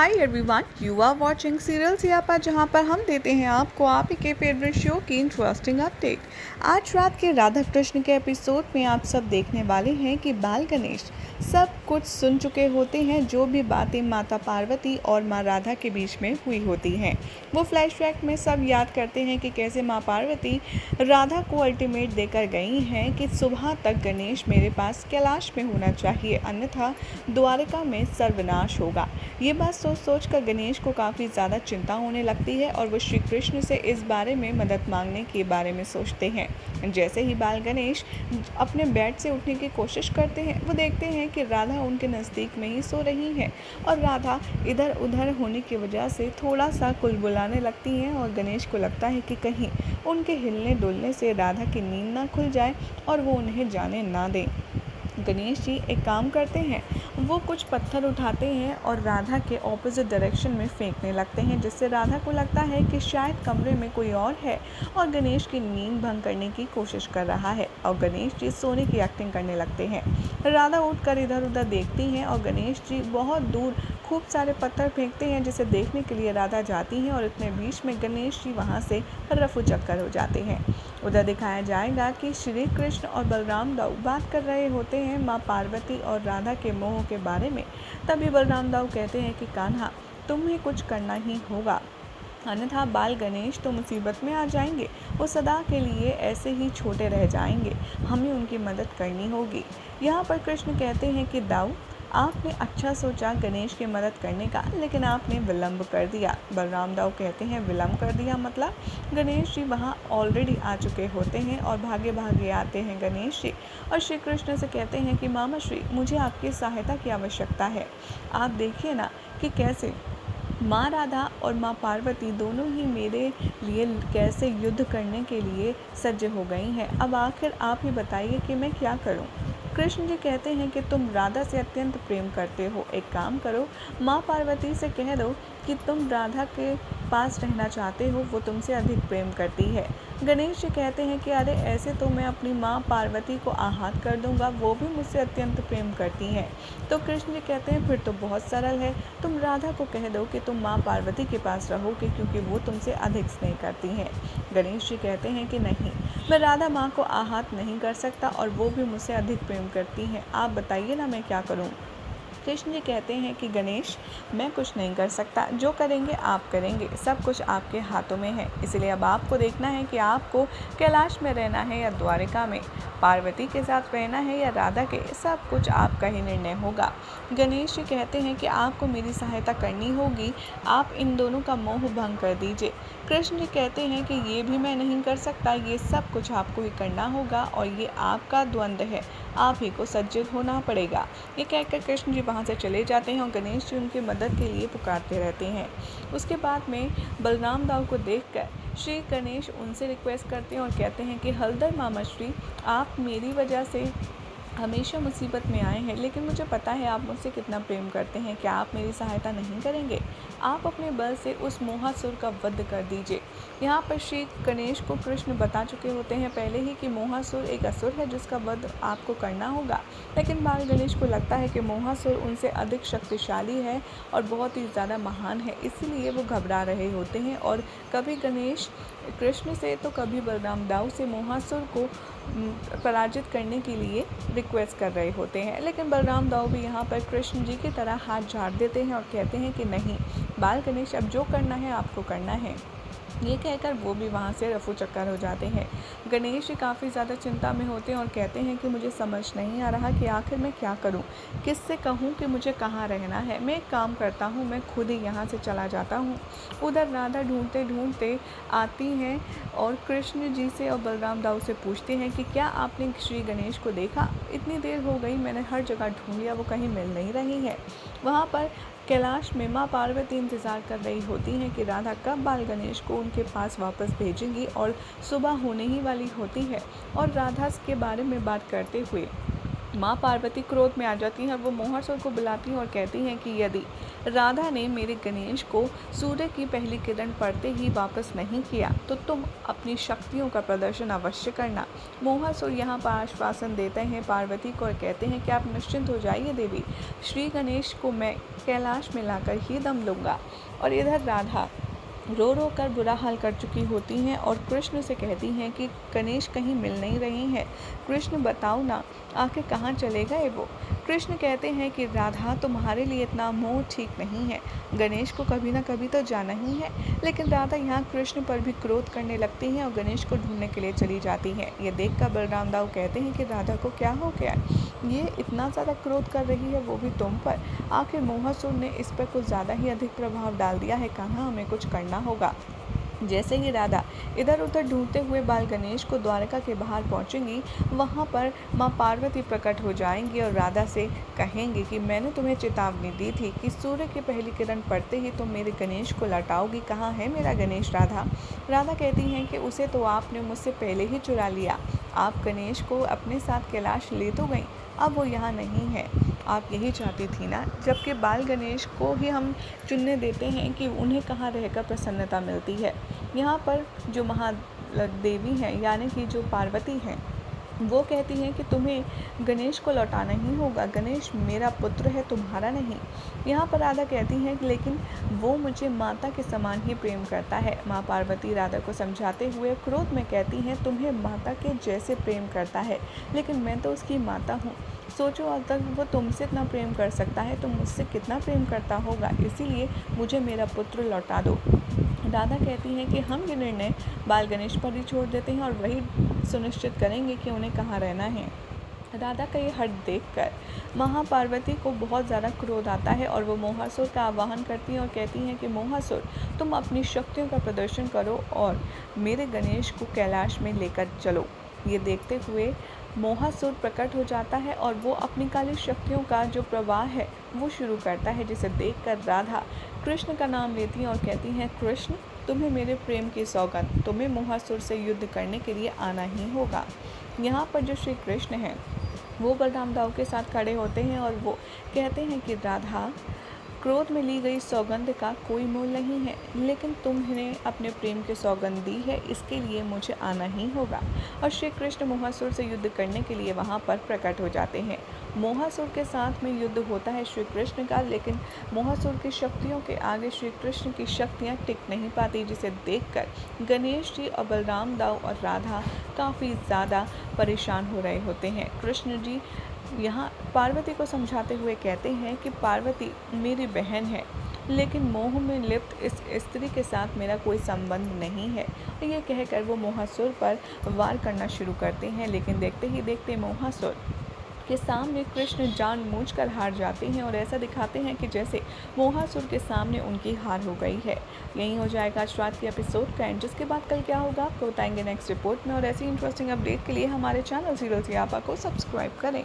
Hi everyone, you are watching serial Siyapa, जहां पर हम देते हैं आपको आप ही के फेवरेट शो की इंटरेस्टिंग अपडेट। आज रात के राधा कृष्ण के एपिसोड में आप सब देखने वाले हैं कि बाल गणेश सब कुछ सुन चुके होते हैं, जो भी बातें माता पार्वती और माँ राधा के बीच में हुई होती हैं। वो फ्लैशबैक में सब याद करते हैं कि कैसे माँ पार्वती राधा को अल्टीमेट देकर गई हैं कि सुबह तक गणेश मेरे पास कैलाश में होना चाहिए, अन्यथा द्वारका में सर्वनाश होगा। ये बात सोच कर गणेश को काफ़ी ज़्यादा चिंता होने लगती है और वो श्री कृष्ण से इस बारे में मदद मांगने के बारे में सोचते हैं। जैसे ही बाल गणेश अपने बेड से उठने की कोशिश करते हैं, वो देखते हैं कि राधा उनके नज़दीक में ही सो रही है और राधा इधर उधर होने की वजह से थोड़ा सा कुलबुलाने लगती हैं और गणेश को लगता है कि कहीं उनके हिलने डुलने से राधा की नींद ना खुल जाए और वो उन्हें जाने ना दें। गणेश जी एक काम करते हैं, वो कुछ पत्थर उठाते हैं और राधा के ऑपोजिट डायरेक्शन में फेंकने लगते हैं, जिससे राधा को लगता है कि शायद कमरे में कोई और है और गणेश की नींद भंग करने की कोशिश कर रहा है और गणेश जी सोने की एक्टिंग करने लगते हैं। राधा उठकर इधर उधर देखती हैं और गणेश जी बहुत दूर खूब सारे पत्थर फेंकते हैं, जिसे देखने के लिए राधा जाती हैं और इतने बीच में गणेश जी वहाँ से रफू चक्कर हो जाते हैं। उधर दिखाया जाएगा कि श्री कृष्ण और बलराम दाऊ बात कर रहे होते हैं माँ पार्वती और राधा के मोह के बारे में। तभी बलराम दाऊ कहते हैं कि कान्हा, तुम्हें कुछ करना ही होगा, अन्यथा बाल गणेश तो मुसीबत में आ जाएंगे। वो सदा के लिए ऐसे ही छोटे रह जाएंगे, हमें उनकी मदद करनी होगी। यहाँ पर कृष्ण कहते हैं कि दाऊ, आपने अच्छा सोचा गणेश की मदद करने का, लेकिन आपने विलम्ब कर दिया। बलराम दाऊ कहते हैं विलम्ब कर दिया मतलब? गणेश जी वहाँ ऑलरेडी आ चुके होते हैं और भागे भागे आते हैं गणेश जी और श्री कृष्ण से कहते हैं कि मामा श्री, मुझे आपकी सहायता की आवश्यकता है। आप देखिए ना कि कैसे माँ राधा और माँ पार्वती दोनों ही मेरे लिए कैसे युद्ध करने के लिए सज्ज हो गई हैं। अब आखिर आप ही बताइए कि मैं क्या करूं? कृष्ण जी कहते हैं कि तुम राधा से अत्यंत प्रेम करते हो, एक काम करो, माँ पार्वती से कह दो कि तुम राधा के पास रहना चाहते हो, वो तुमसे अधिक प्रेम करती है। गणेश जी कहते हैं कि अरे ऐसे तो मैं अपनी माँ पार्वती को आहत कर दूंगा, वो भी मुझसे अत्यंत प्रेम करती हैं। तो कृष्ण जी कहते हैं फिर तो बहुत सरल है, तुम राधा को कह दो कि तुम माँ पार्वती के पास रहोगे, क्योंकि वो तुमसे अधिक स्नेह करती हैं। गणेश जी कहते हैं कि नहीं, मैं राधा माँ को आहत नहीं कर सकता और वो भी मुझसे अधिक प्रेम करती हैं, आप बताइए ना मैं क्या करूँ? कृष्ण जी कहते हैं कि गणेश, मैं कुछ नहीं कर सकता, जो करेंगे आप करेंगे, सब कुछ आपके हाथों में है, इसलिए अब आपको देखना है कि आपको कैलाश में रहना है या द्वारिका में, पार्वती के साथ रहना है या राधा के, सब कुछ आपका ही निर्णय होगा। गणेश जी कहते हैं कि आपको मेरी सहायता करनी होगी, आप इन दोनों का मोह भंग कर दीजिए। कृष्ण जी कहते हैं कि ये भी मैं नहीं कर सकता, ये सब कुछ आपको ही करना होगा और ये आपका द्वंद्व है, आप ही को सज्जित होना पड़ेगा। ये कहकर कृष्ण जी वहाँ से चले जाते हैं और गणेश जी उनकी मदद के लिए पुकारते रहते हैं। उसके बाद में बलराम दाऊ को देखकर श्री गणेश उनसे रिक्वेस्ट करते हैं और कहते हैं कि हलधर मामा श्री, आप मेरी वजह से हमेशा मुसीबत में आए हैं, लेकिन मुझे पता है आप मुझसे कितना प्रेम करते हैं, क्या आप मेरी सहायता नहीं करेंगे? आप अपने बल से उस मोहासुर का वध कर दीजिए। यहाँ पर श्री गणेश को कृष्ण बता चुके होते हैं पहले ही कि मोहासुर एक असुर है जिसका वध आपको करना होगा, लेकिन बाल गणेश को लगता है कि मोहासुर उनसे अधिक शक्तिशाली है और बहुत ही ज़्यादा महान है, इसीलिए वो घबरा रहे होते हैं और कभी गणेश कृष्ण से तो कभी बलराम दाऊ से मोहासुर को पराजित करने के लिए रिक्वेस्ट कर रहे होते हैं। लेकिन बलराम दाऊ भी यहाँ पर कृष्ण जी की तरह हाथ झाड़ देते हैं और कहते हैं कि नहीं बाल गणेश, अब जो करना है आपको करना है। ये कहकर वो भी वहाँ से रफू चक्कर हो जाते हैं। गणेश जी काफ़ी ज़्यादा चिंता में होते हैं और कहते हैं कि मुझे समझ नहीं आ रहा कि आखिर मैं क्या करूँ, किससे कहूँ कि मुझे कहाँ रहना है। मैं एक काम करता हूँ, मैं खुद ही यहाँ से चला जाता हूँ। उधर राधा ढूंढते ढूंढते आती हैं और कृष्ण जी से और बलराम दाऊ से पूछती हैं कि क्या आपने श्री गणेश को देखा? इतनी देर हो गई, मैंने हर जगह ढूंढ लिया, वो कहीं मिल नहीं रही है। वहाँ पर कैलाश में माँ पार्वती इंतज़ार कर रही होती हैं कि राधा कब बाल गणेश को उनके पास वापस भेजेंगी और सुबह होने ही वाली होती है और राधा के बारे में बात करते हुए माँ पार्वती क्रोध में आ जाती हैं और वो मोहासुर को बुलाती हैं और कहती हैं कि यदि राधा ने मेरे गणेश को सूर्य की पहली किरण पड़ते ही वापस नहीं किया तो तुम अपनी शक्तियों का प्रदर्शन अवश्य करना। मोहासुर यहाँ पर आश्वासन देते हैं पार्वती को और कहते हैं कि आप निश्चिंत हो जाइए देवी, श्री गणेश को मैं कैलाश में लाकर ही दम लूँगा। और इधर राधा रो रो कर बुरा हाल कर चुकी होती हैं और कृष्ण से कहती हैं कि गणेश कहीं मिल नहीं रहे हैं, कृष्ण बताओ ना आखिर कहाँ चले गए वो। कृष्ण कहते हैं कि राधा तुम्हारे लिए इतना मोह ठीक नहीं है, गणेश को कभी ना कभी तो जाना ही है। लेकिन राधा यहाँ कृष्ण पर भी क्रोध करने लगती हैं और गणेश को ढूंढने के लिए चली जाती हैं। ये देखकर बलराम दाऊ कहते हैं कि राधा को क्या हो गया, ये इतना ज़्यादा क्रोध कर रही है वो भी तुम पर, आखिर मोहासुर ने इस पर कुछ ज़्यादा ही अधिक प्रभाव डाल दिया है, कहाँ हमें कुछ करना होगा। जैसे ही राधा इधर उधर ढूंढते हुए बाल गणेश को द्वारका के बाहर पहुंचेंगी, वहां पर मां पार्वती प्रकट हो जाएंगी और राधा से कहेंगी कि मैंने तुम्हें चेतावनी दी थी कि सूर्य की पहली किरण पड़ते ही तुम मेरे गणेश को लौटाओगी, कहाँ है मेरा गणेश राधा। राधा कहती हैं कि उसे तो आपने मुझसे पहले ही चुरा लिया, आप गणेश को अपने साथ कैलाश ले तो गई, अब वो यहाँ नहीं है, आप यही चाहती थी ना। जबकि बाल गणेश को ही हम चुनने देते हैं कि उन्हें कहाँ रहकर प्रसन्नता मिलती है। यहाँ पर जो महादेवी हैं यानी कि जो पार्वती हैं, वो कहती हैं कि तुम्हें गणेश को लौटाना ही होगा, गणेश मेरा पुत्र है तुम्हारा नहीं। यहाँ पर राधा कहती हैं कि लेकिन वो मुझे माता के समान ही प्रेम करता है। माँ पार्वती राधा को समझाते हुए क्रोध में कहती हैं तुम्हें माता के जैसे प्रेम करता है, लेकिन मैं तो उसकी माता हूँ, सोचो अगर वो तुमसे इतना प्रेम कर सकता है तो मुझसे कितना प्रेम करता होगा, इसीलिए मुझे मेरा पुत्र लौटा दो। राधा कहती हैं कि हम ये निर्णय बाल गणेश पर ही छोड़ देते हैं और वही सुनिश्चित करेंगे कि उन्हें कहाँ रहना है। राधा का ये हट देखकर महापार्वती को बहुत ज़्यादा क्रोध आता है और वो मोहासुर का आवाहन करती हैं और कहती हैं कि मोहासुर तुम अपनी शक्तियों का प्रदर्शन करो और मेरे गणेश को कैलाश में लेकर चलो। ये देखते हुए मोहासुर प्रकट हो जाता है और वो अपनी काली शक्तियों का जो प्रवाह है वो शुरू करता है, जिसे देखकर राधा कृष्ण का नाम लेती हैं और कहती हैं कृष्ण तुम्हें मेरे प्रेम की सौगंध, तुम्हें मोहासुर से युद्ध करने के लिए आना ही होगा। यहाँ पर जो श्री कृष्ण हैं वो बलराम दाऊ के साथ खड़े होते हैं और वो कहते हैं कि राधा क्रोध में ली गई सौगंध का कोई मोल नहीं है, लेकिन तुमने अपने प्रेम की सौगंध दी है, इसके लिए मुझे आना ही होगा। और श्री कृष्ण मोहासुर से युद्ध करने के लिए वहां पर प्रकट हो जाते हैं। मोहासुर के साथ में युद्ध होता है श्री कृष्ण का, लेकिन मोहासुर की शक्तियों के आगे श्री कृष्ण की शक्तियां टिक नहीं पाती, जिसे देखकर गणेश जी और बलराम दाऊ और राधा काफ़ी ज़्यादा परेशान हो रहे होते हैं। कृष्ण जी यहाँ पार्वती को समझाते हुए कहते हैं कि पार्वती मेरी बहन है, लेकिन मोह में लिप्त इस स्त्री के साथ मेरा कोई संबंध नहीं है। ये कहकर वो मोहासुर पर वार करना शुरू करते हैं, लेकिन देखते ही देखते मोहासुर के सामने कृष्ण जानबूझकर हार जाते हैं और ऐसा दिखाते हैं कि जैसे मोहासुर के सामने उनकी हार हो गई है। यही हो जाएगा आज रात के एपिसोड का एंड, जिसके बाद कल क्या होगा आपको बताएंगे नेक्स्ट रिपोर्ट में। और ऐसी इंटरेस्टिंग अपडेट के लिए हमारे चैनल सीरियल सियापा को सब्सक्राइब करें।